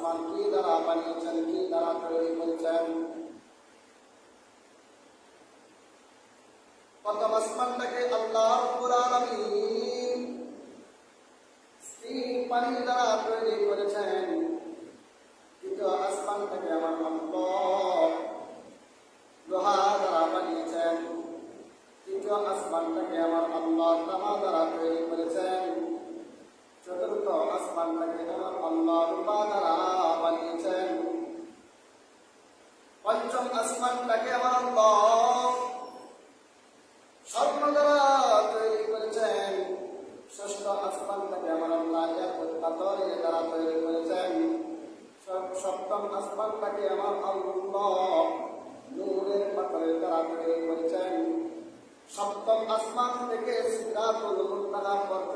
আসমান কি দ্বারা বানিয়েছেন, কি দ্বারা তৈরি করেছেন। প্রথম আসমানটাকে আল্লাহ রাব্বুল আলামিন স্থির পানি দ্বারা তৈরি করেছেন। দ্বিতীয় আসমানটাকে আমার আল্লাহ লোহা দ্বারা বানিয়েছেন। তৃতীয় আসমানটাকে আমার আল্লাহ তামা দ্বারা তৈরি করেছেন। চতুর্থ আসমানটাকে আমার আল্লাহ রূপা দ্বারা বানিয়েছেন। পঞ্চম আসমানটাকে আমার আল্লাহ স্বর্ণ দ্বারা তৈরি করেছেন। ষষ্ঠ আসমানটাকে আমার আল্লাহ ইয়াকুত পাথরের দ্বারা তৈরি করেছেন। সপ্তম আসমানটাকে আমার আল্লাহ নূরের পাথরের দ্বারা তৈরি করেছেন। সপ্তম আসমান থেকে সিদরাতুল মুনতাহা পর্যন্ত